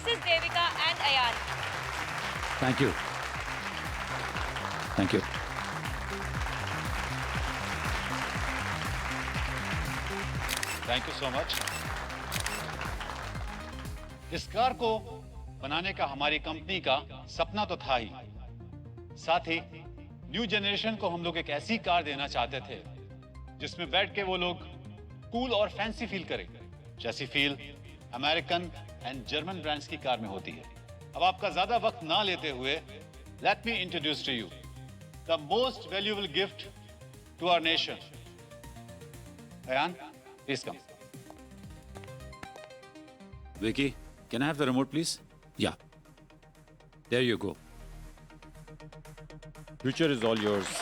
Mrs. Devika and Ayan. Thank you. Thank you. Thank you so much. इस car को बनाने का हमारी कंपनी का सपना तो था ही, साथ ही न्यू जनरेशन को हम लोग एक ऐसी कार देना चाहते थे जिसमें बैठ के वो लोग कूल और फैंसी फील करें, जैसी feel American and German brands की कार में होती है। अब आपका ज्यादा वक्त ना लेते हुए let me introduce to you the most valuable gift to our nation. Ayaan, please come. Vicky, can I have the remote, please? Yeah. There you go. Future is all yours.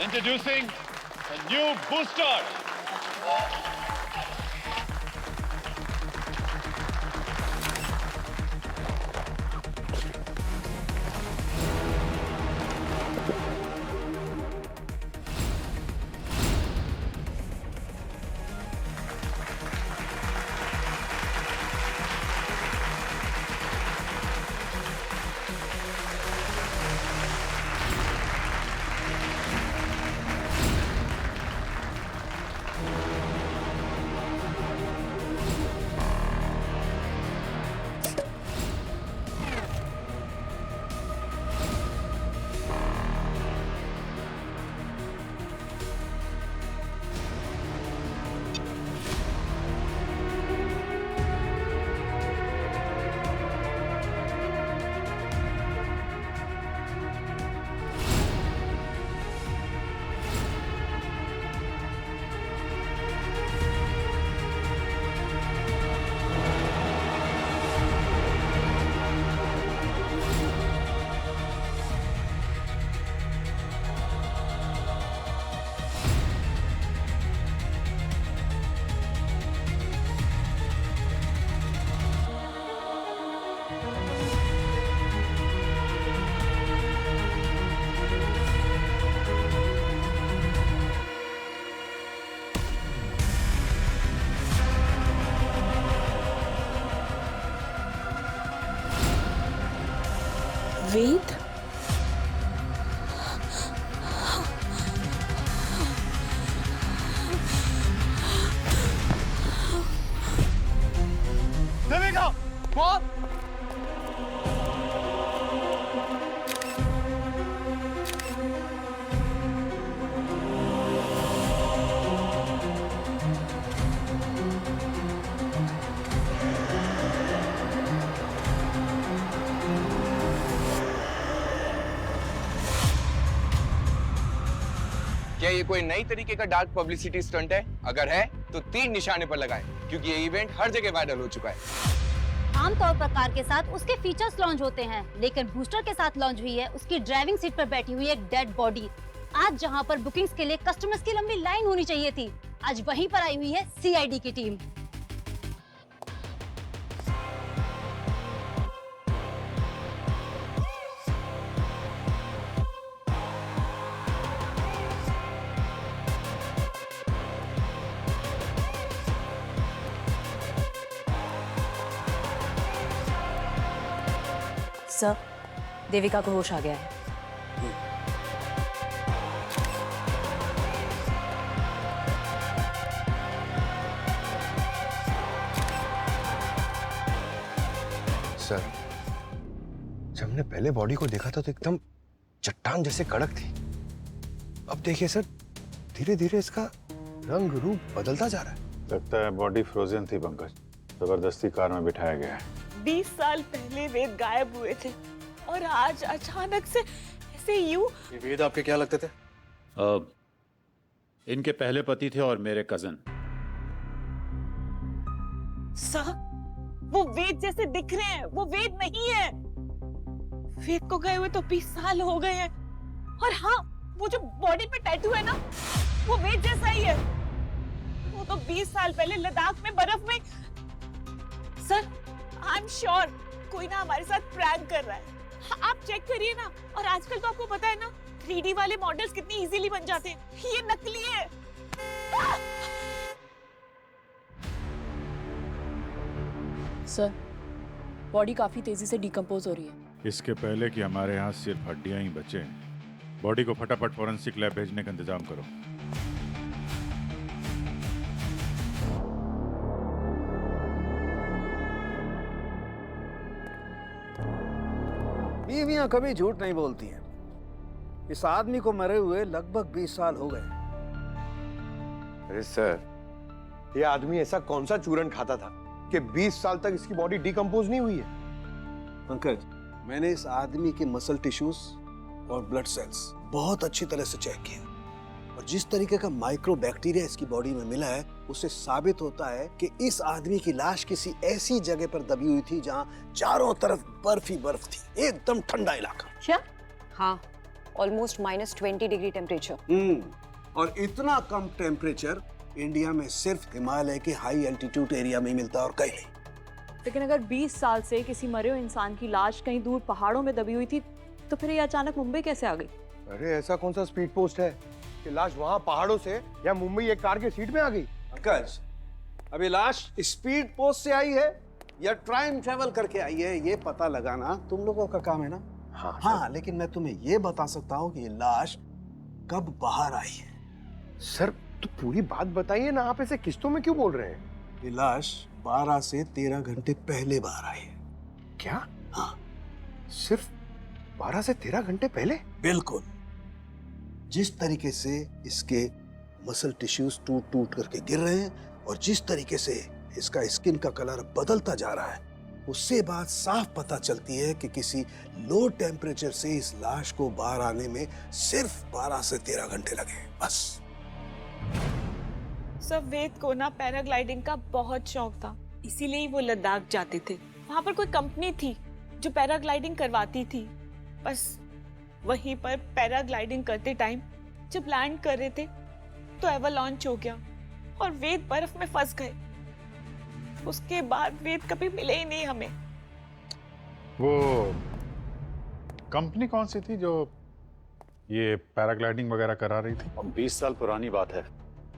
Introducing the new booster. Ved, Devika, mom, क्या ये कोई नई तरीके का dark publicity stunt है? अगर है तो 3 निशाने पर लगाएं, क्योंकि ये इवेंट हर जगह वायरल हो चुका है। आमतौर पर कार के साथ उसके फीचर्स लॉन्च होते हैं, लेकिन बूस्टर के साथ लॉन्च हुई है उसकी ड्राइविंग सीट पर बैठी हुई एक डेड बॉडी। आज जहां पर बुकिंग्स के लिए कस्टमर्स की लंबी लाइन होनी चाहिए थी, आज वहीं पर आई हुई है सीआईडी की टीम। सर, देविका को होश आ गया है। सर, जब हमने पहले बॉडी को देखा था तो एकदम चट्टान जैसे कड़क थी। अब देखिए सर, धीरे धीरे इसका रंग रूप बदलता जा रहा है। लगता है बॉडी फ्रोजन थी पंकज, जबरदस्ती कार में बिठाया गया है। 20 साल पहले वेद गायब हुए थे और आज अचानक से ऐसे यूं। वेद आपके क्या लगते थे? इनके पहले पति थे और मेरे कजन। सर, वो वेद जैसे दिख रहे हैं, वो वेद नहीं है। वेद को गए हुए तो 20 साल हो गए हैं। और हाँ, वो जो बॉडी पे टैटू है ना, वो वेद जैसा ही है। वो तो 20 साल पहले लद्दाख में बर्फ में। सर, आई एम श्योर कोई ना हमारे साथ प्रैंक कर रहा है। हाँ, आप चेक करिए ना। और आजकल तो आपको पता है ना, 3D वाले मॉडल्स कितनी इजीली बन जाते हैं। ये नकली है। सर, बॉडी काफ़ी तेज़ी से डिकम्पोज हो रही है। इसके पहले कि हमारे यहाँ सिर्फ हड्डियां ही बचे, बॉडी को फटाफट फॉरेंसिक लैब भेजने का इंतजाम करो। बीवियां कभी झूठ नहीं बोलती हैं। इस आदमी को मरे हुए लगभग 20 साल हो गए। अरे सर, ये आदमी ऐसा कौन सा चूरन खाता था कि 20 साल तक इसकी बॉडी डिकम्पोज नहीं हुई है? पंकज, मैंने इस आदमी के मसल टिश्यूज और ब्लड सेल्स बहुत अच्छी तरह से चेक किया, और जिस तरीके का माइक्रो बैक्टीरिया इसकी बॉडी में मिला है, उससे साबित होता है कि इस आदमी की लाश किसी ऐसी जगह पर दबी हुई थी जहां चारों तरफ बर्फ ही बर्फ थी, एकदम ठंडा इलाका। क्या? हाँ, ऑलमोस्ट -20 डिग्री टेम्परेचर। और इतना कम टेम्परेचर इंडिया में सिर्फ हिमालय के हाई एल्टीट्यूड एरिया में मिलता है और कहीं नहीं। लेकिन अगर 20 साल से किसी मरे हुए इंसान की लाश कहीं दूर पहाड़ों में दबी हुई थी, तो फिर ये अचानक मुंबई कैसे आ गई? अरे ऐसा कौन सा स्पीड पोस्ट है कि लाश वहां पहाड़ों से या मुंबई एक कार के सीट में आ गई? पंकज, अभी लाश स्पीड पोस्ट से आई है या टाइम ट्रेवल करके आई है, ये पता लगाना तुम लोगों का काम है ना। हाँ, लेकिन मैं तुम्हें ये बता सकता हूँ कि ये लाश कब बाहर आई है। सर, तो पूरी बात बताइए ना, आप ऐसे किस्तों में क्यों बोल रहे हैं? ये लाश 12 से 13 घंटे पहले बाहर आई है। क्या? हाँ, सिर्फ 12 से 13 घंटे पहले? बिल्कुल। जिस तरीके से इसके मसल टिश्यूज टूट टूट करके गिर रहे हैं और जिस तरीके से इसका स्किन का कलर बदलता जा रहा है, उससे बात साफ पता चलती है कि किसी लो टेम्परेचर से इस लाश को बाहर आने में सिर्फ 12 से 13 घंटे लगे, बस। सर, वेद को ना पैराग्लाइडिंग का बहुत शौक था, इसीलिए ही वो लद्दाख जाते थे। वहाँ पर कोई कंपनी थी जो पैराग्लाइडिंग करवाती थी। बस वहीं पर पैराग्लाइडिंग करते टाइम जब लैंड कर रहे थे तो एवलांच हो गया और वेद बर्फ में फंस गए। उसके बाद वेद कभी मिले ही नहीं हमें। वो कंपनी कौन सी थी जो ये पैराग्लाइडिंग वगैरह करा रही थी? 20 साल पुरानी बात है,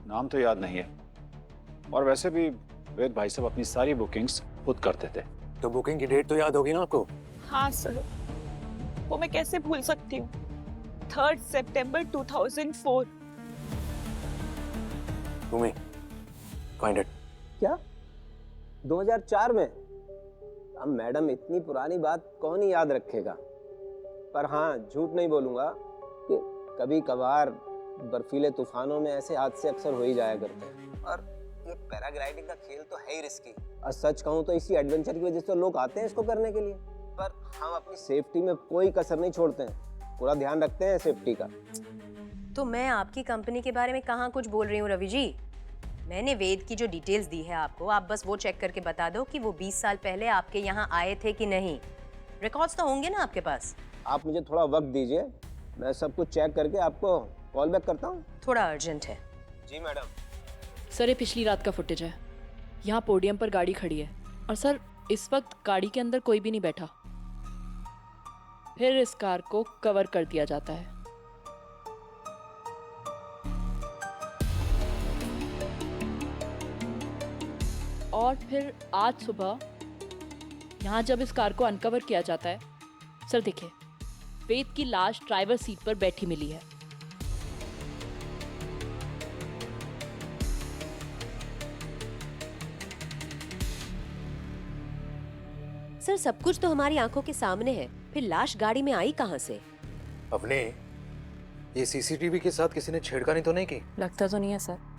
नाम तो याद नहीं है। और वैसे भी वेद भाई साहब अपनी सारी बुकिंग्स खुद करते थे। तो बुकिंग की डेट तो याद होगी ना आपको? हाँ सर, वो मैं कैसे भूल सकती हूँ। 3 सितंबर 2004। Find it. क्या 2004 में? अब मैडम, इतनी पुरानी बात कौन ही याद रखेगा। पर हाँ, झूठ नहीं बोलूंगा कि कभी कभार बर्फीले तूफानों में ऐसे हादसे अक्सर हो ही जाया करते हैं। और ये पैराग्लाइडिंग का खेल तो है ही रिस्की, और सच कहूँ तो इसी एडवेंचर की वजह से लोग आते हैं इसको करने के लिए। पर हम अपनी सेफ्टी में कोई कसर नहीं छोड़ते हैं, पूरा ध्यान रखते हैं सेफ्टी का। तो मैं आपकी कंपनी के बारे में कहाँ कुछ बोल रही हूँ रवि जी। मैंने वेद की जो डिटेल्स दी है आपको, आप बस वो चेक करके बता दो कि वो 20 साल पहले आपके यहाँ आए थे कि नहीं। रिकॉर्ड्स तो होंगे ना आपके पास। आप मुझे थोड़ा वक्त दीजिए, मैं सब कुछ चेक करके आपको कॉल बैक करता हूँ। थोड़ा अर्जेंट है। जी मैडम। सर, ये पिछली रात का फुटेज है। यहाँ पोडियम पर गाड़ी खड़ी है और सर इस वक्त गाड़ी के अंदर कोई भी नहीं बैठा। फिर इस कार को कवर कर दिया जाता है। और फिर आज सुबह यहाँ जब इस कार को अनकवर किया जाता है, सर देखिए, वेद की लाश ड्राइवर सीट पर बैठी मिली है। सर, सब कुछ तो हमारी आंखों के सामने है, फिर लाश गाड़ी में आई कहाँ से? अपने ये सीसीटीवी के साथ किसी ने छेड़खानी तो नहीं की? लगता तो नहीं है सर।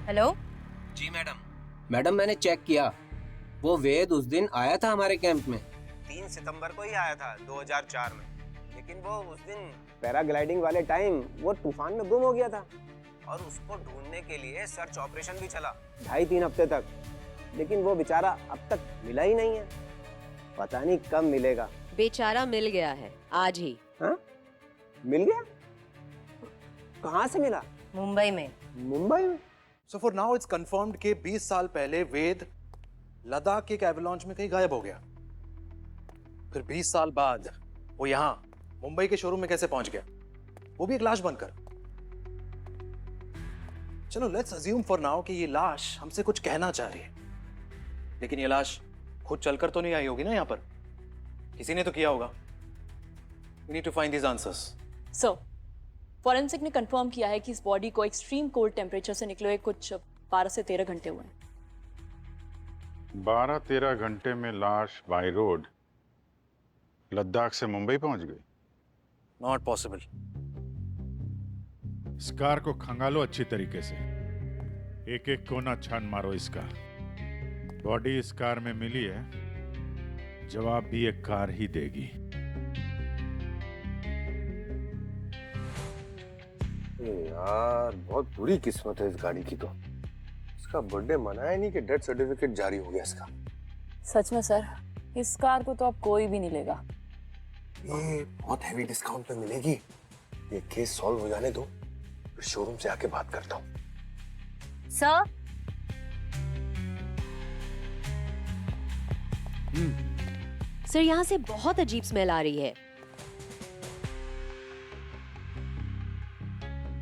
हेलो जी मैडम। मैडम, मैंने चेक किया, वो वेद उस दिन आया था हमारे कैंप में। 3 सितंबर को ही आया था 2004 में, लेकिन वो उस दिन पैराग्लाइडिंग वाले टाइम वो तूफान में गुम हो गया था और उसको ढूंढने के लिए सर्च ऑपरेशन भी चला 2.5-3 हफ्ते तक, लेकिन वो बेचारा अब तक मिला ही नहीं है। पता नहीं कब मिलेगा। बेचारा मिल गया है आज ही। हाँ? मिल गया? कहाँ से मिला? मुंबई में। मुंबई में? So for now it's confirmed कि 20 साल पहले वेद लद्दाख के एक एवलांच में कहीं गायब हो गया। फिर 20 साल बाद वो यहाँ मुंबई के शोरूम में कैसे पहुंच गया, वो भी एक लाश बनकर। चलो लेट्स अज्यूम फॉर नाउ कि ये लाश हमसे कुछ कहना चाह रही है, लेकिन ये लाश खुद चलकर तो नहीं आई होगी ना यहाँ पर, किसी ने तो किया होगा। We need to find these answers. Sir, forensic ने कंफर्म किया है कि इस बॉडी को एक्सट्रीम कोल्ड टेम्परेचर से निकले हुए कुछ 12 से 13 घंटे हुए हैं। 12-13 घंटे में लाश बाय रोड लद्दाख से मुंबई पहुंच गई। Not possible. इस कार को खंगालो अच्छी तरीके से, एक एक कोना छान मारो इसका। बॉडी इस कार में मिली है, जवाब भी एक कार ही देगी। यार बहुत बुरी किस्मत है इस गाड़ी की तो। इसका बर्थडे मनाया नहीं कि डेथ सर्टिफिकेट जारी हो गया इसका। सच में सर, इस कार को तो अब कोई भी नहीं लेगा। ये बहुत हैवी डिस्काउंट पे मिलेगी। ये केस सॉल्व हो जाने दो, फिर शोरूम से आके बात करता हूँ। सर, सर यहाँ से बहुत अजीब स्मेल आ रही है।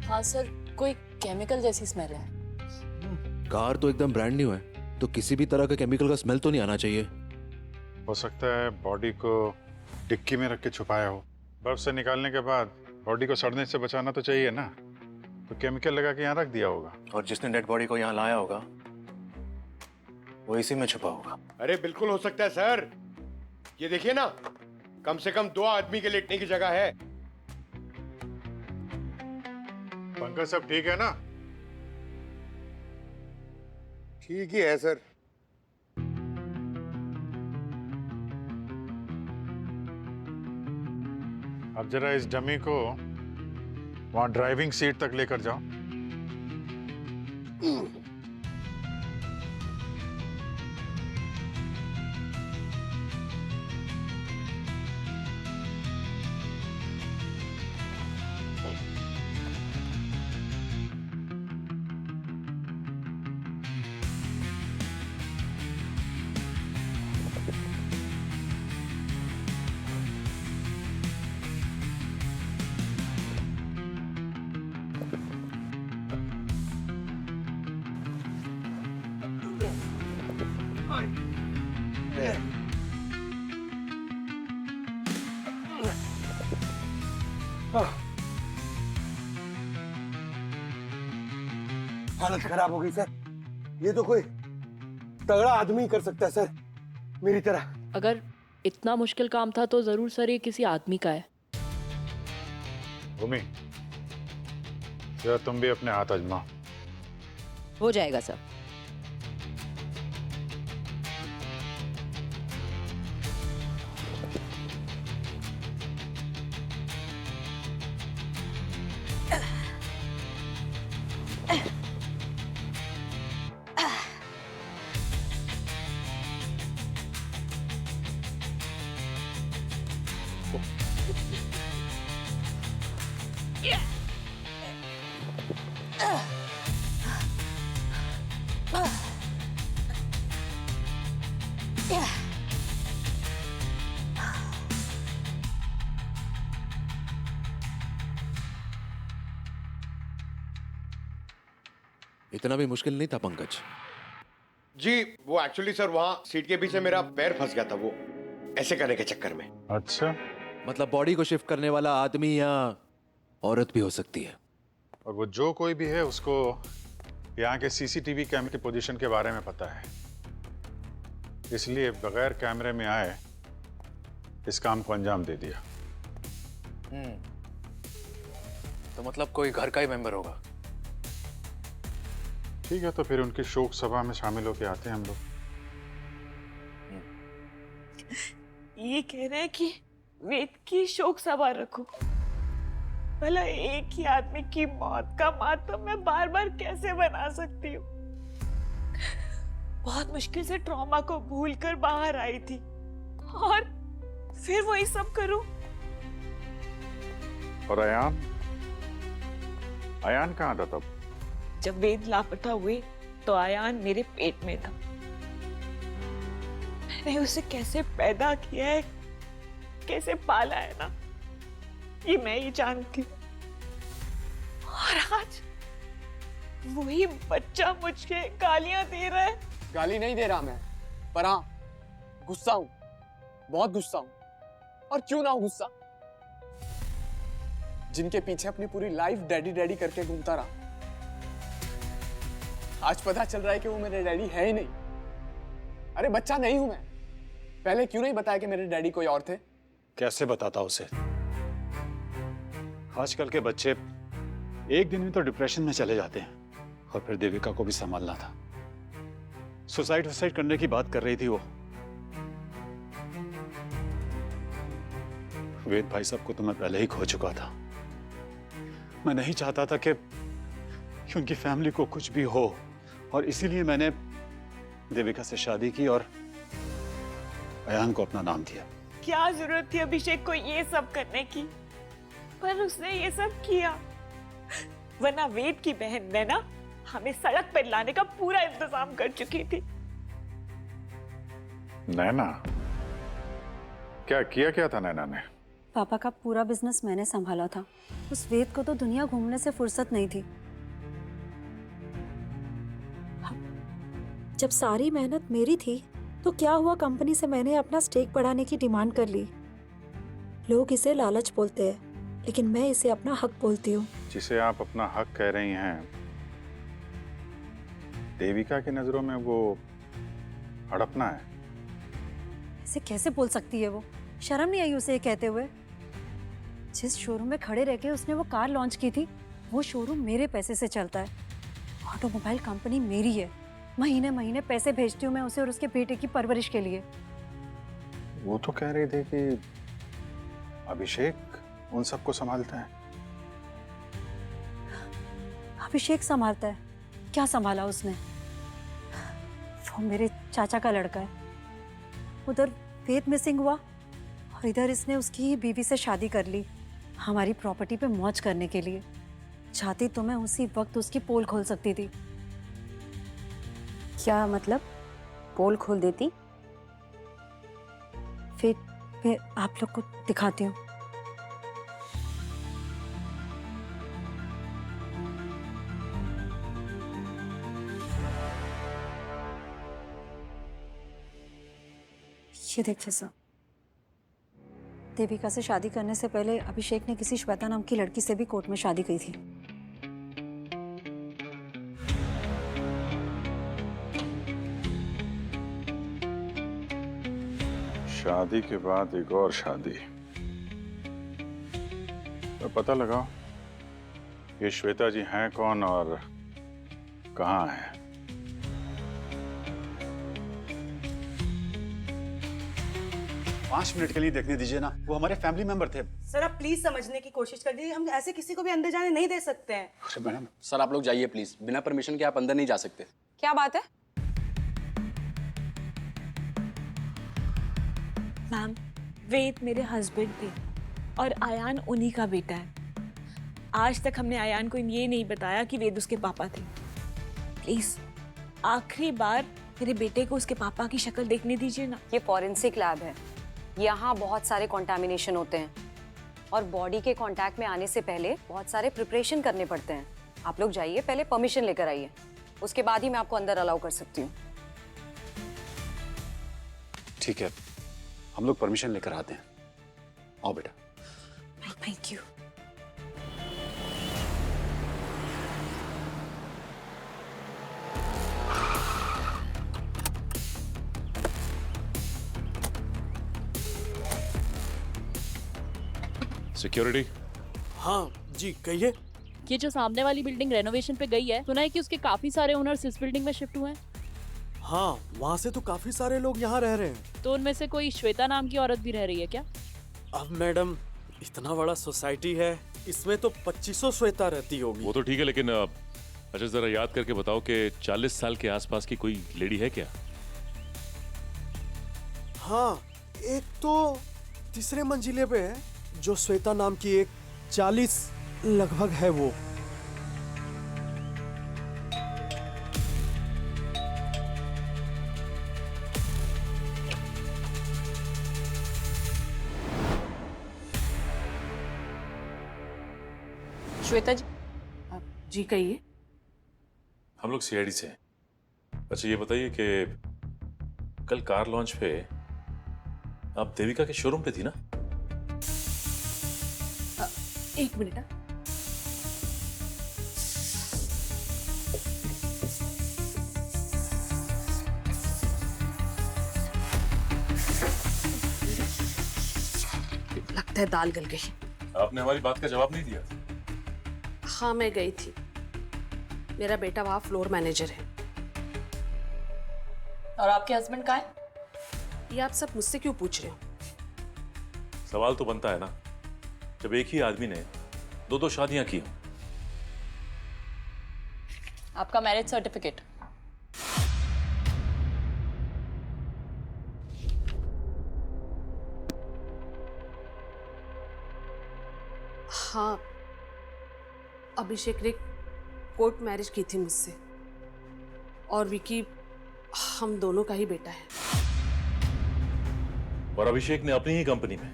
हाँ सर, कोई केमिकल जैसी स्मेल है। कार तो एकदम ब्रांड न्यू है, तो किसी भी तरह का केमिकल का स्मेल तो नहीं आना चाहिए। हो सकता है बॉडी को डिक्की में रख के छुपाया हो। बर्फ से निकालने के बाद बॉडी को सड़ने से बचाना तो चाहिए ना, तो केमिकल लगा के यहाँ रख दिया होगा। और जिसने डेड बॉडी को यहाँ लाया होगा वो इसी में छुपा होगा। अरे बिल्कुल हो सकता है सर, ये देखिए ना, कम से कम 2 आदमी के लेटने की जगह है। पंकज सब ठीक है ना? ठीक ही है सर। अब जरा इस डमी को वहां ड्राइविंग सीट तक लेकर जाओ। हालत खराब हो गई सर। ये तो कोई तगड़ा आदमी कर सकता है सर, मेरी तरह। अगर इतना मुश्किल काम था तो जरूर सर ये किसी आदमी का है। भूमि, जरा तुम भी अपने हाथ आजमाओ। हो जाएगा सर। इतना भी मुश्किल नहीं था पंकज। जी वो एक्चुअली सर वहाँ सीट के पीछे मेरा पैर फंस गया था, वो ऐसे करने के चक्कर में। अच्छा, मतलब बॉडी को शिफ्ट करने वाला आदमी या औरत भी हो सकती है। और वो जो कोई भी है उसको यहाँ के सीसीटीवी कैमरे की पोजीशन के बारे में पता है, इसलिए बगैर कैमरे में आए इस काम को अंजाम दे दिया। तो मतलब कोई घर का ही मेंबर होगा। ठीक है, तो फिर उनकी शोक सभा में शामिल होके आते हैं हम लोग। ये कह रहे हैं कि वेद की शोक सभा रखो। भला एक ही आदमी की मौत का मातम मैं बार बार कैसे बना सकती हूँ? बहुत मुश्किल से ट्रॉमा को भूल कर बाहर आई थी और फिर वही सब करूं। और अयान, अयान कहाँ था तब? जब वेद लापता हुए तो अयान मेरे पेट में था। मैंने उसे कैसे पैदा किया है, कैसे पाला है ना, ये मैं ही जानती हूँ। और आज वही बच्चा मुझे गालियां दे रहा है। गाली नहीं दे रहा मैं, पर हाँ गुस्सा हूं, बहुत गुस्सा हूं। और क्यों ना हूं गुस्सा, जिनके पीछे अपनी पूरी लाइफ डैडी डैडी करके घूमता रहा, आज पता चल रहा है कि वो मेरे डैडी है ही नहीं। अरे बच्चा नहीं हूं मैं, पहले क्यों नहीं बताया कि मेरे डैडी कोई और थे? कैसे बताता उसे? आजकल के बच्चे एक दिन में तो डिप्रेशन में चले जाते हैं, और फिर देविका को भी संभालना था। सुसाइड करने की बात कर रही थी वो। वेद भाई साहब को तो मैं पहले ही खो चुका था। मैं नहीं चाहता था कि उनकी फैमिली को कुछ भी हो, और इसीलिए मैंने देविका से शादी की और अयान को अपना नाम दिया। क्या जरूरत थी अभिषेक को ये सब करने की, पर उसने ये सब किया। वरना वेद की बहन नैना हमें सड़क पर लाने का पूरा इंतजाम कर चुकी थी। नैना? क्या किया था नैना ने? पापा का पूरा बिजनेस मैंने संभाला था। उस वेद को तो दुनिया घूमने से फुर्सत नहीं थी। जब सारी मेहनत मेरी थी तो क्या हुआ, कंपनी से मैंने अपना स्टेक बढ़ाने की डिमांड कर ली। लोग इसे लालच बोलते हैं, लेकिन मैं इसे अपना हक बोलती हूँ। जिसे आप अपना हक कह रही हैं, देविका की नजरों में वो हड़पना है। ऐसे कैसे बोल सकती है वो? शर्म नहीं आई उसे ये कहते हुए? जिस शोरूम में खड़े रह के उसने वो कार लॉन्च की थी, वो शोरूम मेरे पैसे से चलता है। ऑटोमोबाइल कंपनी मेरी है। महीने महीने पैसे भेजती हूँ मैं उसे और उसके बेटे की परवरिश के लिए। वो तो कह रही थी कि अभिषेक उन सबको संभालता है। अभिषेक संभालता है? क्या संभाला उसने? वो मेरे चाचा का लड़का है। उधर वेद मिसिंग हुआ और इधर इसने उसकी ही बीवी से शादी कर ली, हमारी प्रॉपर्टी पे मौज करने के लिए। चाहती तो मैं उसी वक्त उसकी पोल खोल सकती थी। क्या मतलब? पोल खोल देती? फिर मैं आप लोग को दिखाती हूँ। ये देखिए सर, देविका से शादी करने से पहले अभिषेक ने किसी श्वेता नाम की लड़की से भी कोर्ट में शादी की थी। शादी के बाद एक और शादी। तो पता लगाओ ये श्वेता जी हैं कौन और कहाँ हैं। 5 मिनट के लिए देखने दीजिए ना, वो हमारे फैमिली मेंबर थे। सर आप प्लीज समझने की कोशिश कर दीजिए, हम ऐसे किसी को भी अंदर जाने नहीं दे सकते हैं। अरे मैडम। सर आप लोग जाइए प्लीज, बिना परमिशन के आप अंदर नहीं जा सकते। क्या बात है? मैम, वेद मेरे हस्बैंड थे और आयान उन्हीं का बेटा है। आज तक हमने आयान को ये नहीं बताया कि वेद उसके पापा थे। प्लीज आखिरी बार मेरे बेटे को उसके पापा की शक्ल देखने दीजिए ना। ये फॉरेंसिक लैब है, यहाँ बहुत सारे कॉन्टामिनेशन होते हैं और बॉडी के कांटेक्ट में आने से पहले बहुत सारे प्रिपरेशन करने पड़ते हैं। आप लोग जाइए, पहले परमिशन लेकर आइए, उसके बाद ही मैं आपको अंदर अलाउ कर सकती हूँ। ठीक है, हम लोग परमिशन लेकर आते हैं। आओ बेटा। Thank you. सिक्योरिटी। हाँ जी कहिए। ये जो सामने वाली बिल्डिंग रेनोवेशन पे गई है, सुना है कि उसके काफी सारे ओनर्स इस बिल्डिंग में शिफ्ट हुए हैं। हाँ, वहाँ से तो काफी सारे लोग यहाँ रह रहे हैं। तो उनमें से कोई श्वेता नाम की औरत भी रह रही है क्या? अब मैडम, इतना बड़ा सोसाइटी है, इसमें तो 2500 श्वेता रहती होगी। वो तो ठीक है, लेकिन अच्छा जरा याद करके बताओ कि 40 साल के आसपास की कोई लेडी है क्या? हाँ, एक तो तीसरे मंजिले पे है जो श्वेता नाम की एक 40 लगभग है वो। श्वेता जी। जी कहिए। हम लोग सीआईडी से हैं। अच्छा ये बताइए कि कल कार लॉन्च पे आप देविका के शोरूम पे थी ना? एक मिनट। लगता है दाल गल गई। आपने हमारी बात का जवाब नहीं दिया। हाँ मैं गई थी, मेरा बेटा वहाँ फ्लोर मैनेजर है। और आपके हस्बैंड कहाँ है? ये आप सब मुझसे क्यों पूछ रहे हो? सवाल तो बनता है ना, जब एक ही आदमी ने दो शादियां की। आपका मैरिज सर्टिफिकेट। हाँ, अभिषेक ने कोर्ट मैरिज की थी मुझसे, और विकी हम दोनों का ही बेटा है। और अभिषेक ने अपनी ही कंपनी में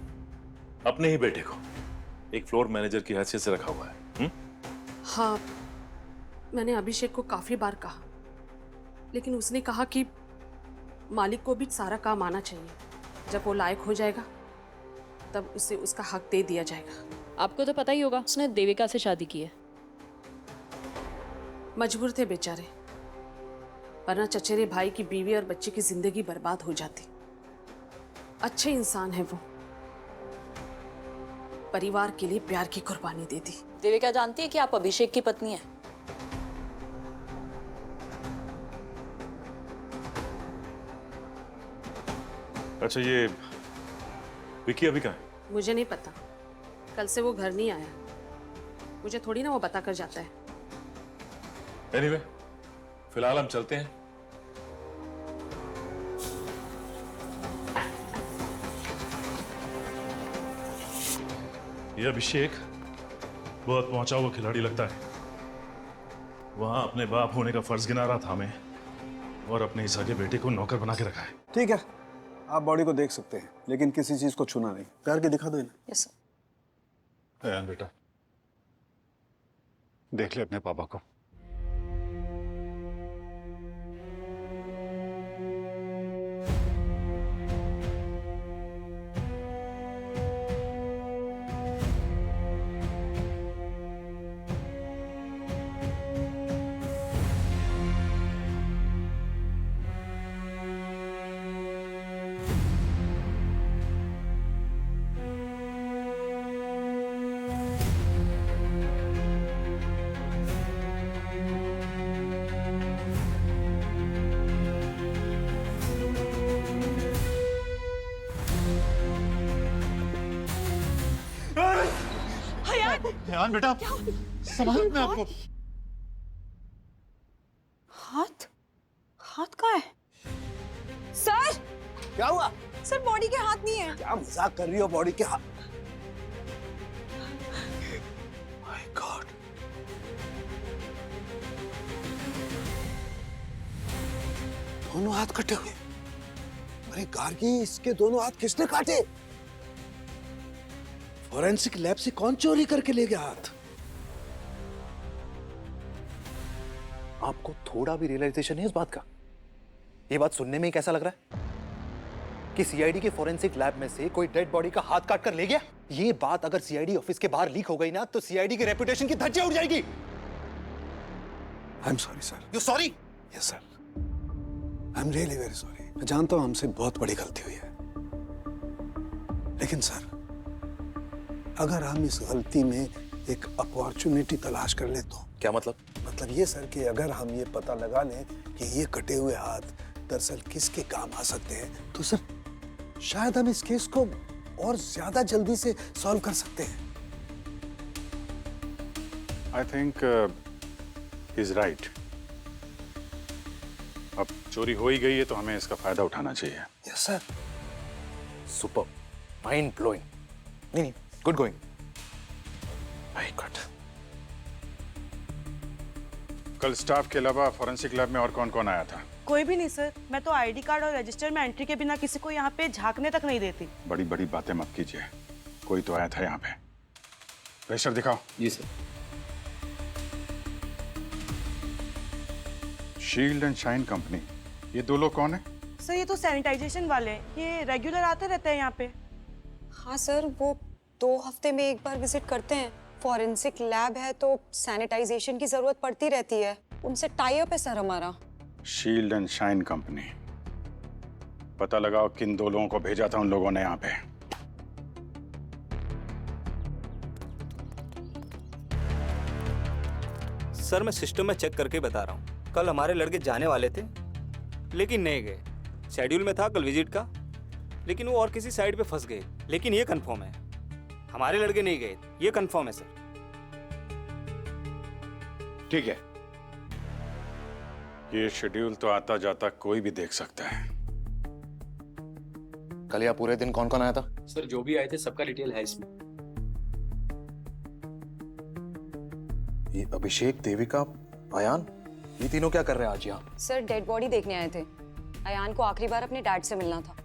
अपने ही बेटे को एक फ्लोर मैनेजर की हैसियत से रखा हुआ है। हाँ, मैंने अभिषेक को काफी बार कहा, लेकिन उसने कहा कि मालिक को भी सारा काम आना चाहिए, जब वो लायक हो जाएगा तब उसे उसका हक दे दिया जाएगा। आपको तो पता ही होगा उसने देविका से शादी की है। मजबूर थे बेचारे, वरना चचेरे भाई की बीवी और बच्चे की जिंदगी बर्बाद हो जाती। अच्छे इंसान है वो, परिवार के लिए प्यार की कुर्बानी दे दी। देविका जानती है कि आप अभिषेक की पत्नी हैं। अच्छा ये विकी अभी कहाँ है? मुझे नहीं पता, कल से वो घर नहीं आया, मुझे थोड़ी ना वो बता कर जाता है। एनीवे, फिलहाल हम चलते हैं। ये अभिषेक बहुत पहुंचा हुआ खिलाड़ी लगता है। वहां अपने बाप होने का फर्ज गिना रहा था हमें, और अपने ईसा के बेटे को नौकर बना के रखा है। ठीक है, आप बॉडी को देख सकते हैं, लेकिन किसी चीज को छूना नहीं। पैर के दिखा दो इन्हें। Yes sir. अयान बेटा, देख ले अपने पापा को। अयान बेटा, संभाल मैं आपको। हाथ हाथ कहाँ है? सर क्या हुआ? सर बॉडी के हाथ नहीं है। क्या मजाक कर रही हो? बॉडी के हाथ? माय गॉड, दोनों हाथ कटे हुए। अरे गार्गी, इसके दोनों हाथ किसने काटे? फॉरेंसिक लैब से कौन चोरी करके ले गया हाथ? आपको थोड़ा भी रियलाइजेशन है इस बात का? ये बात सुनने में ही कैसा लग रहा है कि सीआईडी के फॉरेंसिक लैब में से कोई डेड बॉडी का हाथ काट कर ले गया? ये बात अगर सीआईडी ऑफिस के बाहर लीक हो गई ना, तो सीआईडी की रेपुटेशन की धज्जियां उड़ जाएगी। I am sorry sir. You sorry? Yes sir, I am really very sorry. मैं जानता हूं हमसे बहुत बड़ी गलती हुई है, लेकिन सर अगर हम इस गलती में एक अपॉर्चुनिटी तलाश कर ले तो। क्या मतलब? मतलब ये सर कि अगर हम ये पता लगा लें कि ये कटे हुए हाथ दरअसल किसके काम आ सकते हैं, तो सर शायद हम इस केस को और ज्यादा जल्दी से सॉल्व कर सकते हैं। I think he is right. अब चोरी हो ही गई है तो हमें इसका फायदा उठाना चाहिए। Yes sir. Super, mind blowing. नहीं, गुड गोइंग। Very good. कल स्टाफ के अलावा फॉरेंसिक लैब में और कौन कौन आया था? कोई भी नहीं सर, मैं तो आईडी कार्ड और रजिस्टर में एंट्री के बिना किसी को यहाँ पे झांकने तक नहीं देती। बड़ी बड़ी बातें मत कीजिए, कोई तो आया था यहाँ पे। रजिस्टर दिखाओ। जी sir. Shield and shine company, ये दो लोग कौन है? सर ये तो सैनिटाइजेशन वाले हैं, ये रेगुलर आते रहते हैं यहाँ पे। हाँ सर, वो 2 हफ्ते में एक बार विजिट करते हैं। फॉरेंसिक लैब है तो सैनिटाइजेशन की जरूरत पड़ती रहती है, उनसे टाई अप है सर हमारा। शील्ड एंड शाइन कंपनी, पता लगाओ किन दो लोगों को भेजा था उन लोगों ने यहाँ पे। सर मैं सिस्टम में चेक करके बता रहा हूँ। कल हमारे लड़के जाने वाले थे लेकिन नहीं गए। शेड्यूल में था कल विजिट का, लेकिन वो और किसी साइड पे फंस गए। लेकिन ये कंफर्म है हमारे लड़के नहीं गए, ये कंफर्म है सर। ठीक है, ये शेड्यूल तो आता जाता कोई भी देख सकता है। कल या पूरे दिन कौन कौन आया था? सर जो भी आए थे सबका डिटेल है इसमें। ये अभिषेक, देविका, अयान, ये तीनों क्या कर रहे हैं आज यहाँ? सर डेड बॉडी देखने आए थे। अयान को आखिरी बार अपने डैड से मिलना था।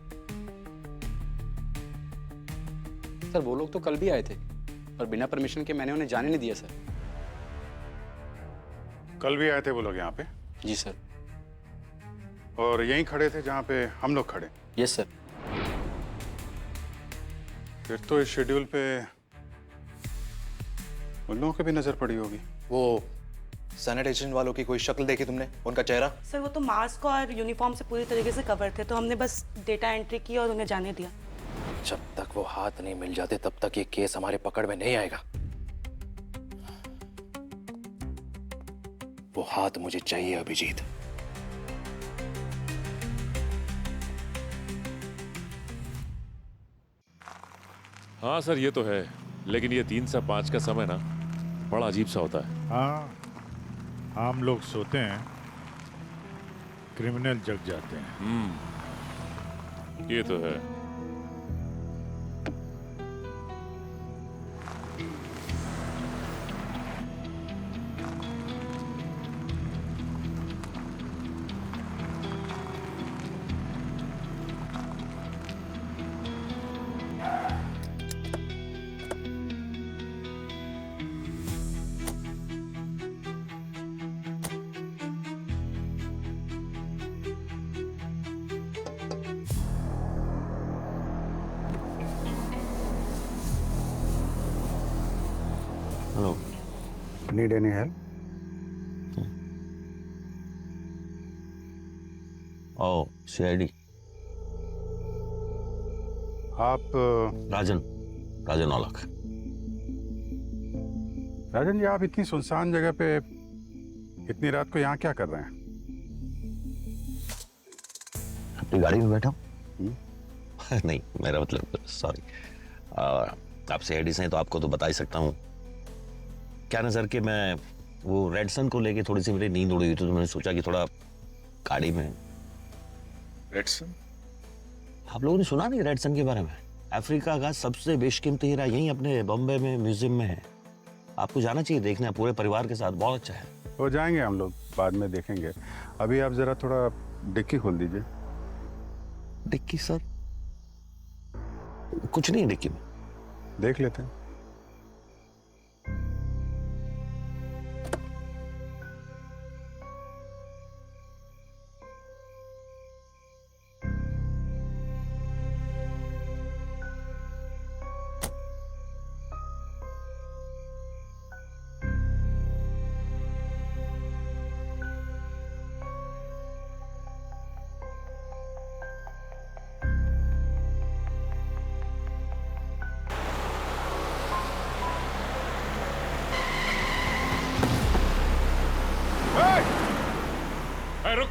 सर वो लोग तो कल भी आए थे और बिना परमिशन के मैंने उन्हें जाने नहीं दिया सर। कल भी आए थे वो लोग यहाँ पे? जी सर। और यहीं खड़े थे जहाँ पे हम लोग खड़े? Yes sir. फिर तो इस शेड्यूल पे उन लोगों की भी नजर पड़ी होगी। वो सैनिटाइजेशन वालों की कोई शक्ल देखी तुमने, उनका चेहरा? सर वो तो मास्क और यूनिफॉर्म से पूरी तरीके से कवर थे, तो हमने बस डेटा एंट्री की और उन्हें जाने दिया। जब तक वो हाथ नहीं मिल जाते तब तक ये केस हमारे पकड़ में नहीं आएगा। वो हाथ मुझे चाहिए अभिजीत। हाँ सर ये तो है, लेकिन ये 3 से 5 का समय ना बड़ा अजीब सा होता है। हाँ, हम लोग सोते हैं, क्रिमिनल जग जाते हैं। ये तो है। Hello, need any help? ओ सीआईडी। आप राजन औलख। राजन जी, आप इतनी सुनसान जगह पे इतनी रात को यहाँ क्या कर रहे हैं? अपनी गाड़ी में बैठा हूँ। नहीं मेरा मतलब, सॉरी, आप सीआईडी से हैं तो आपको तो बता ही सकता हूँ। क्या नजर कि मैं वो रेडसन को लेके थोड़ी सी मेरी नींद उड़ी हुई, तो मैंने सोचा कि थोड़ा गाड़ी में। रेडसन? आप लोगों ने सुना नहीं रेडसन के बारे में? अफ्रीका का सबसे बेशकीमती हीरा यहीं अपने बॉम्बे में म्यूजियम में है। आपको जाना चाहिए, देखना पूरे परिवार के साथ, बहुत अच्छा है। हो जाएंगे हम लोग, बाद में देखेंगे। अभी आप जरा थोड़ा डिक्की खोल दीजिए। Dicky sir? कुछ नहीं है डिक्की में। देख लेते हैं। रुक।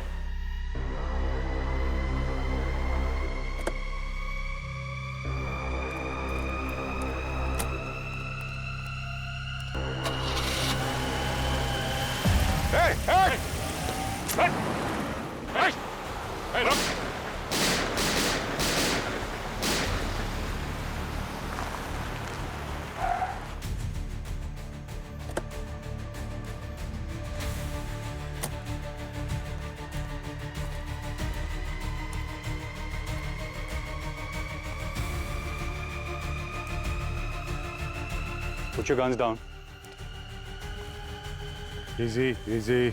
Put your guns down. Easy, easy.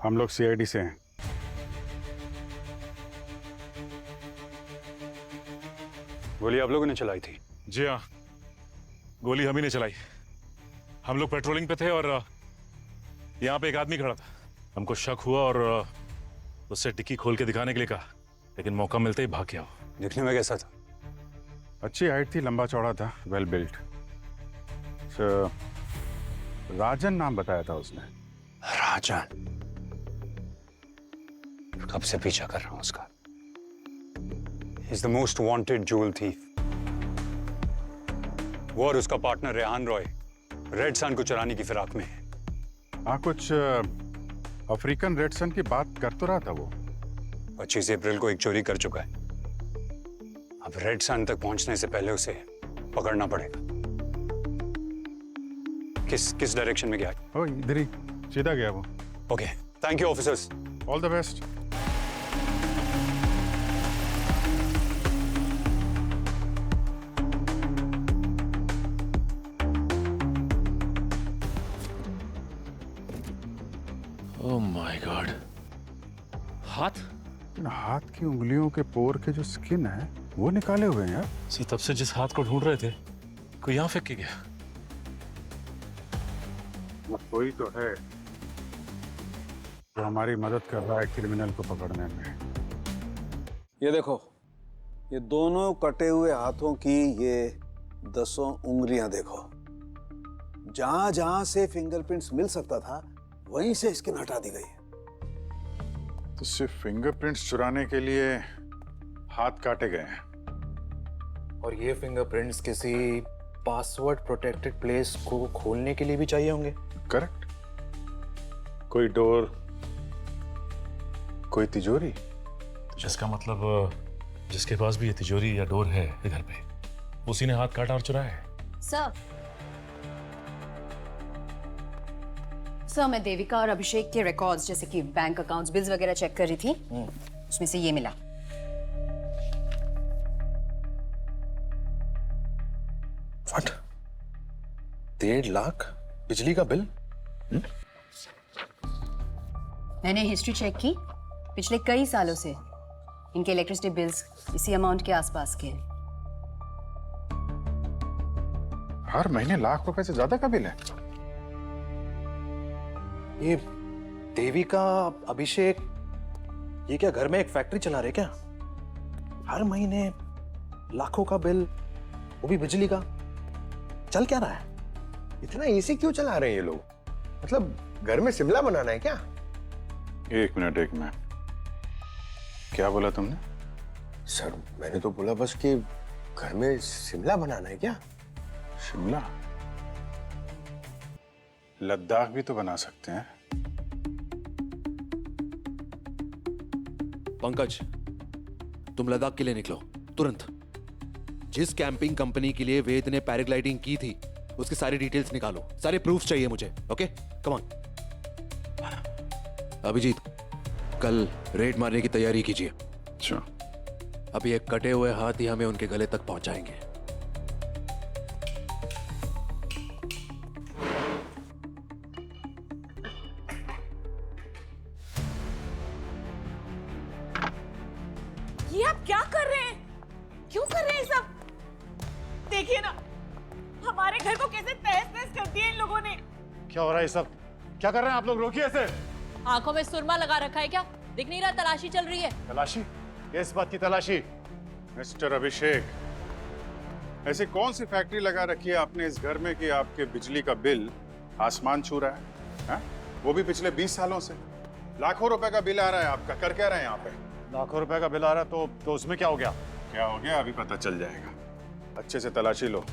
हम लोग सीआईडी से हैं। गोली आप लोगों ने चलाई थी? जी हाँ, गोली हम ही ने चलाई। हम लोग पेट्रोलिंग पे थे और यहाँ पे एक आदमी खड़ा था। हमको शक हुआ और उससे डिक्की खोल के दिखाने के लिए कहा, लेकिन मौका मिलते ही भाग गया। दिखने में कैसा था? अच्छी हाइट थी, लंबा चौड़ा था, वेल बिल्ट। राजन नाम बताया था उसने। राजन? कब से पीछा कर रहा हूं उसका। He's the most wanted jewel thief. वो और उसका partner Rehan Roy red sun को चुराने की फिराक में है। हाँ, कुछ अफ्रीकन रेड सन की बात कर तो रहा था वो। 25 अप्रैल को एक चोरी कर चुका है। अब रेड सन तक पहुंचने से पहले उसे पकड़ना पड़ेगा। किस डायरेक्शन में गया? ओ, इधर ही सीधा गया वो। Okay, thank you officers, all the best. Oh my God, हाथ? हाथ की उंगलियों के पोर के जो स्किन है वो निकाले हुए हैं यार। सर, तब से जिस हाथ को ढूंढ रहे थे कोई यहाँ फेंक के गया। कोई तो है जो हमारी मदद कर रहा है क्रिमिनल को पकड़ने में। ये देखो, ये दोनों कटे हुए हाथों की ये 10 उंगलियां देखो। जहां जहां से फिंगरप्रिंट्स मिल सकता था वहीं से स्किन हटा दी गई है। तो सिर्फ फिंगरप्रिंट्स चुराने के लिए हाथ काटे गए हैं। और ये फिंगरप्रिंट्स किसी पासवर्ड प्रोटेक्टेड प्लेस को खोलने के लिए भी चाहिए होंगे। करेक्ट। कोई डोर, कोई तिजोरी। जिसका मतलब जिसके पास भी ये तिजोरी या डोर है इधर पे, उसी ने हाथ काटा और चुराया है। सर, मैं देविका और अभिषेक के रिकॉर्ड्स जैसे कि बैंक अकाउंट्स, बिल्स वगैरह चेक कर रही थी। उसमें से ये मिला। व्हाट? 1.5 लाख बिजली का बिल? मैंने हिस्ट्री चेक की। पिछले कई सालों से इनके इलेक्ट्रिसिटी बिल्स इसी अमाउंट के आसपास के हैं। हर महीने लाख रुपए से ज्यादा का बिल है। ये देविका, अभिषेक, ये क्या घर में एक फैक्ट्री चला रहे क्या? हर महीने लाखों का बिल, वो भी बिजली का। चल क्या रहा है? इतना एसी क्यों चला रहे हैं ये लोग? मतलब घर में शिमला बनाना है क्या? एक मिनट। क्या बोला तुमने? सर, मैंने तो बोला बस कि घर में शिमला बनाना है क्या? शिमला? लद्दाख भी तो बना सकते हैं। पंकज, तुम लद्दाख के लिए निकलो तुरंत। जिस कैंपिंग कंपनी के लिए वेद ने पैराग्लाइडिंग की थी उसकी सारी डिटेल्स निकालो। सारे प्रूफ चाहिए मुझे। Okay, come on. अभिजीत, कल रेड मारने की तैयारी कीजिए। अच्छा। अभी एक कटे हुए हाथ ही हमें उनके गले तक पहुंचाएंगे। ये आप क्या कर रहे हैं? क्यों कर रहे हैं सब? देखिए ना, हमारे घर को कैसे तहस-नहस कर दिया इन लोगों ने। क्या हो रहा है सब? क्या कर रहे हैं आप लोग? रोकिए इसे। आंखों में सुरमा लगा रखा है क्या? दिख नहीं रहा तलाशी चल रही है? तलाशी? किस बात की तलाशी? मिस्टर अभिषेक, ऐसी कौन सी फैक्ट्री लगा रखी है आपने इस घर में कि आपके बिजली का बिल आसमान छू रहा है? हा? वो भी पिछले 20 सालों से। लाखों रुपए का बिल आ रहा है आपका। कर क्या रहे हैं यहाँ पे? लाखों रुपए का बिल आ रहा है तो उसमें क्या हो गया? क्या हो गया अभी पता चल जाएगा। अच्छे से तलाशी लो।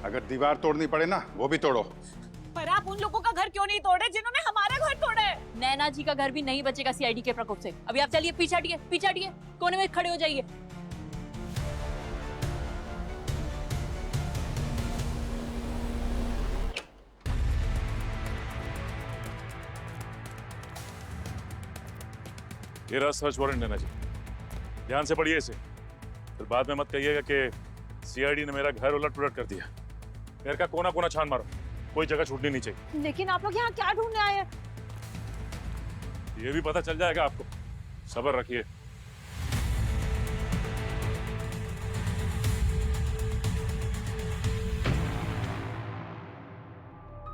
अगर दीवार तोड़नी पड़े ना, वो भी तोड़ो। पर आप उन लोगों का घर क्यों नहीं तोड़े जिन्होंने हमारा घर तोड़ा है? नैना जी का घर भी नहीं बचेगा सीआईडी के प्रकोप से। अभी आप चलिए, पीछे हटिए, कोने में खड़े हो जाइए। ये रहा सर्च वारंट नैना जी, ध्यान से पढ़िए इसे। फिर बाद में मत कहिएगा कि सीआईडी ने मेरा घर उलट पुलट कर दिया। घर का कोना कोना छान मारो, कोई जगह छूटनी नहीं चाहिए। लेकिन आप लोग यहाँ क्या ढूंढने आए हैं? ये भी पता चल जाएगा आपको। सब्र रखिए।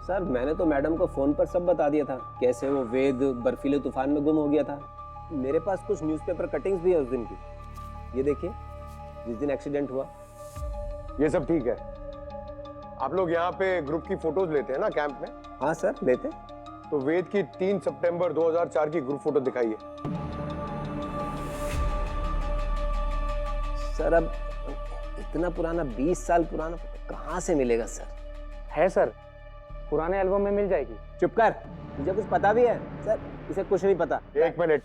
सर मैंने तो मैडम को फोन पर सब बता दिया था, कैसे वो वेद बर्फीले तूफान में गुम हो गया था। मेरे पास कुछ न्यूज़पेपर कटिंग्स भी है उस दिन की। ये देखिए, जिस दिन एक्सीडेंट हुआ। ये सब ठीक है। आप लोग यहाँ पे ग्रुप की फोटोज लेते हैं ना कैंप में? हाँ सर लेते। तो वेद की 3 सितंबर 2004 की ग्रुप फोटो दिखाइए। सर अब इतना पुराना 20 साल पुराना कहाँ से मिलेगा सर? है सर, पुराने एल्बम में मिल जाएगी। चुप कर, मुझे कुछ पता भी है सर, इसे कुछ नहीं पता। 1 मिनट,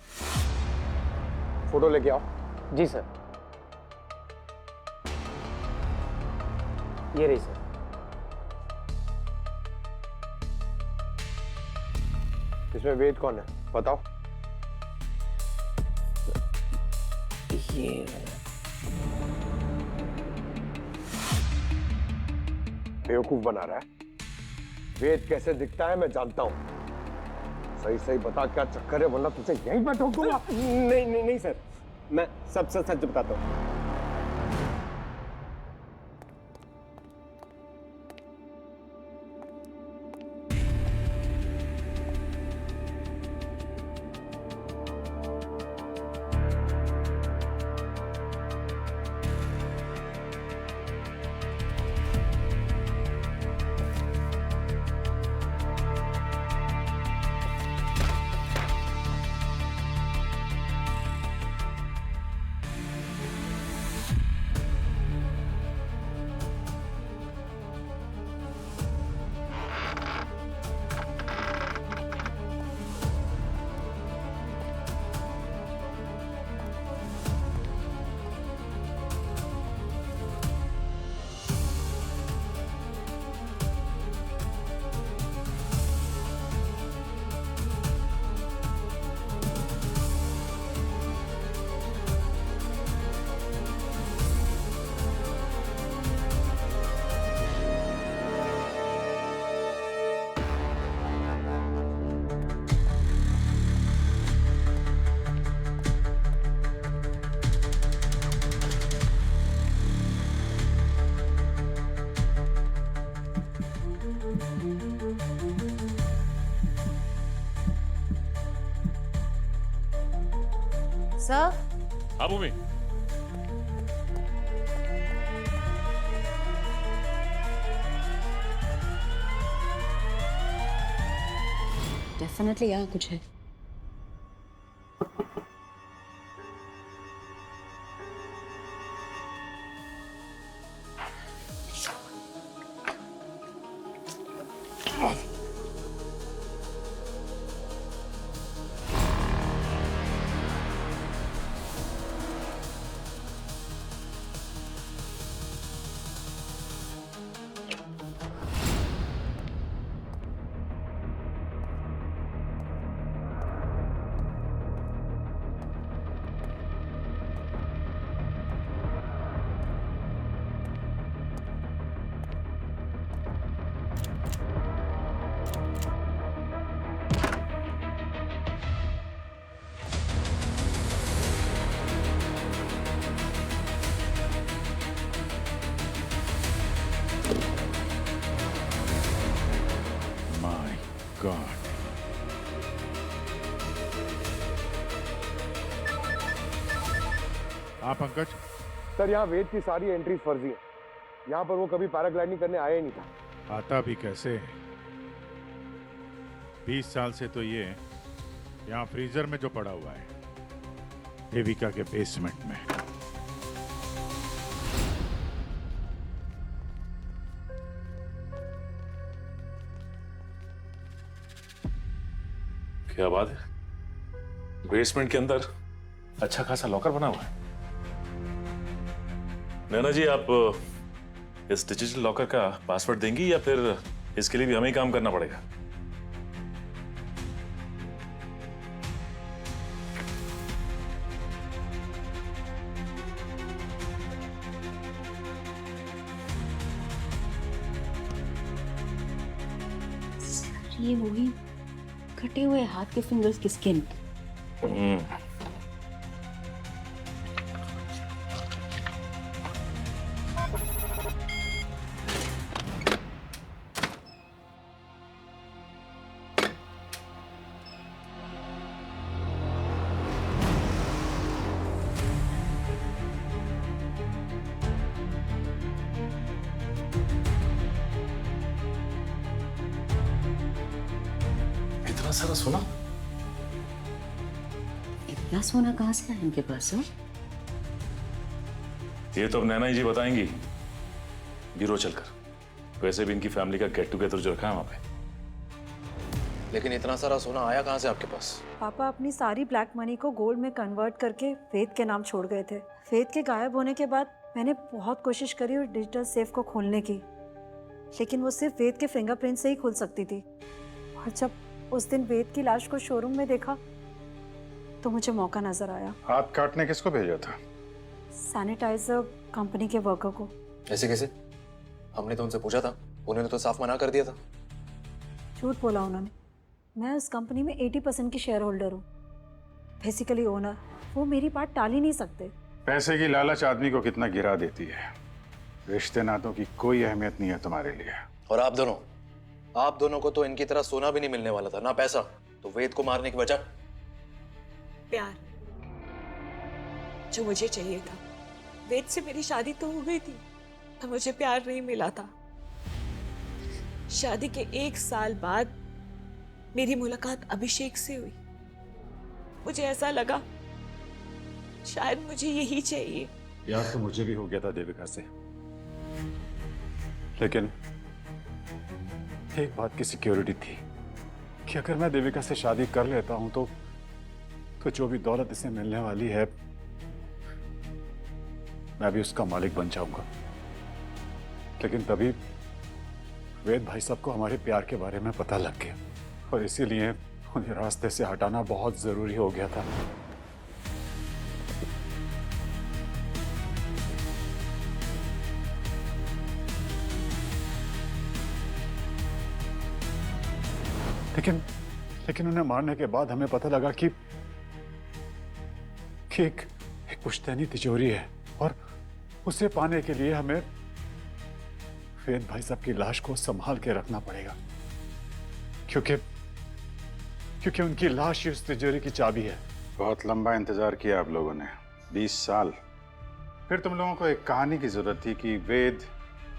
फोटो लेके आओ। जी सर। ये रही सर। इसमें वेद कौन है बताओ? ये बेवकूफ बना रहा है। वेद कैसे दिखता है मैं जानता हूं। सही सही बता क्या चक्कर है, वरना तुझे यहीं पर ठोक दूंगा। नहीं नहीं नहीं सर, मैं सब सच सच बताता हूँ। सर। हाँ भूमि। डेफिनेटली यहाँ कुछ है। गॉड। हाँ पंकज। सर यहाँ वेद की सारी एंट्रीज फर्जी हैं। यहाँ पर वो कभी पैराग्लाइडिंग करने आया ही नहीं था। आता भी कैसे? 20 साल से तो ये यहाँ फ्रीजर में जो पड़ा हुआ है, देविका के बेसमेंट में। क्या बात है, बेसमेंट के अंदर अच्छा खासा लॉकर बना हुआ है। नैना जी, आप इस डिजिटल लॉकर का पासवर्ड देंगी या फिर इसके लिए भी हमें ही काम करना पड़ेगा? ये वही कटे हुए हाथ के फिंगर्स की स्किन। इतना सारा सोना? इतना सोना कहाँ से आया इनके पास? ये तो अब नैना जी बताएंगी ब्यूरो चलकर। वैसे भी इनकी फैमिली का गेट टुगेदर जो रखा है वहां पे। लेकिन इतना सारा सोना आया कहाँ से आपके पास? पापा अपनी सारी ब्लैक मनी को गोल्ड में कन्वर्ट करके वेद के नाम छोड़ गए थे। वेद के गायब होने के बाद मैंने बहुत कोशिश करी और डिजिटल सेफ को खोलने की, लेकिन वो सिर्फ वेद के फिंगरप्रिंट से ही खुल सकती थी। और जब उस दिन वेद की लाश को शोरूम में देखा तो मुझे मौका नजर आया। हाथ काटने किसको भेजा था? सैनिटाइजर कंपनी के वर्कर को। ऐसे कैसे? हमने तो उनसे पूछा था, उन्होंने तो साफ मना कर दिया था। झूठ बोला उन्होंने। मैं उस कंपनी में 80% की शेयर होल्डर हूँ, बेसिकली ओनर। वो मेरी बात टाल ही नहीं सकते। पैसे की लालच आदमी को कितना गिरा देती है। रिश्ते नातों की कोई अहमियत नहीं है तुम्हारे लिए। और आप दोनों को तो इनकी तरह सोना भी नहीं मिलने वाला था, ना पैसा। तो वेद को मारने की वजह? प्यार जो मुझे चाहिए था। वेद से मेरी शादी तो हो गई थी, पर मुझे प्यार नहीं मिला था। शादी के 1 साल बाद मेरी मुलाकात अभिषेक से हुई। मुझे ऐसा लगा शायद मुझे यही चाहिए। यार तो मुझे भी हो गया था देविका से, लेकिन एक बात की सिक्योरिटी थी कि अगर मैं देविका से शादी कर लेता हूं तो जो भी दौलत इसे मिलने वाली है मैं भी उसका मालिक बन जाऊंगा। लेकिन तभी वेद भाई साहब को हमारे प्यार के बारे में पता लग गया और इसीलिए उन्हें रास्ते से हटाना बहुत जरूरी हो गया था। लेकिन उन्हें मारने के बाद हमें पता लगा कि एक पुश्तैनी तिजोरी है और उसे पाने के लिए हमें वेद भाई साहब की लाश को संभाल के रखना पड़ेगा, क्योंकि उनकी लाश ही उस तिजोरी की चाबी है। बहुत लंबा इंतजार किया आप लोगों ने, 20 साल। फिर तुम लोगों को एक कहानी की जरूरत थी कि वेद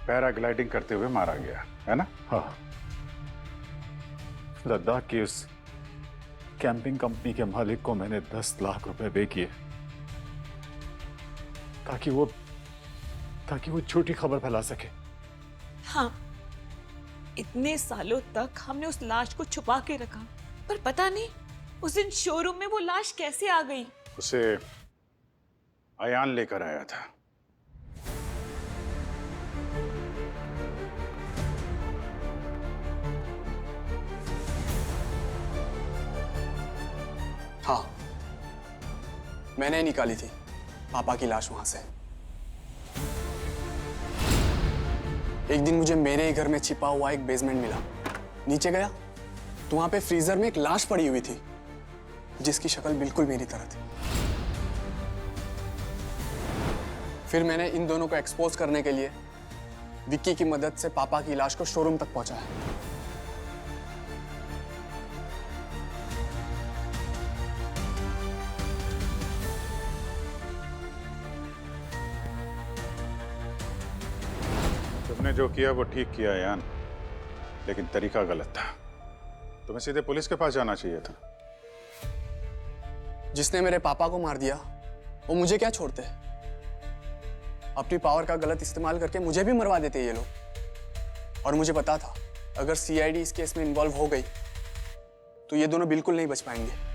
पैराग्लाइडिंग करते हुए मारा गया, है ना? हाँ। लद्दाख की उस कैंपिंग कंपनी के मालिक को मैंने 10 लाख रुपए पे किए ताकि वो झूठी खबर फैला सके। हाँ, इतने सालों तक हमने उस लाश को छुपा के रखा, पर पता नहीं उस दिन शोरूम में वो लाश कैसे आ गई। उसे अयान लेकर आया था। हाँ, मैंने निकाली थी पापा की लाश वहां से। एक दिन मुझे मेरे ही घर में छिपा हुआ एक बेसमेंट मिला। नीचे गया तो वहां पे फ्रीजर में एक लाश पड़ी हुई थी जिसकी शक्ल बिल्कुल मेरी तरह थी। फिर मैंने इन दोनों को एक्सपोज करने के लिए विक्की की मदद से पापा की लाश को शोरूम तक पहुंचाया। तुमने जो किया वो ठीक किया यान, लेकिन तरीका गलत था। तुम्हें सीधे पुलिस के पास जाना चाहिए था। जिसने मेरे पापा को मार दिया वो मुझे क्या छोड़ते? अपनी पावर का गलत इस्तेमाल करके मुझे भी मरवा देते ये लोग। और मुझे पता था अगर सीआईडी इस केस में इन्वॉल्व हो गई तो ये दोनों बिल्कुल नहीं बच पाएंगे।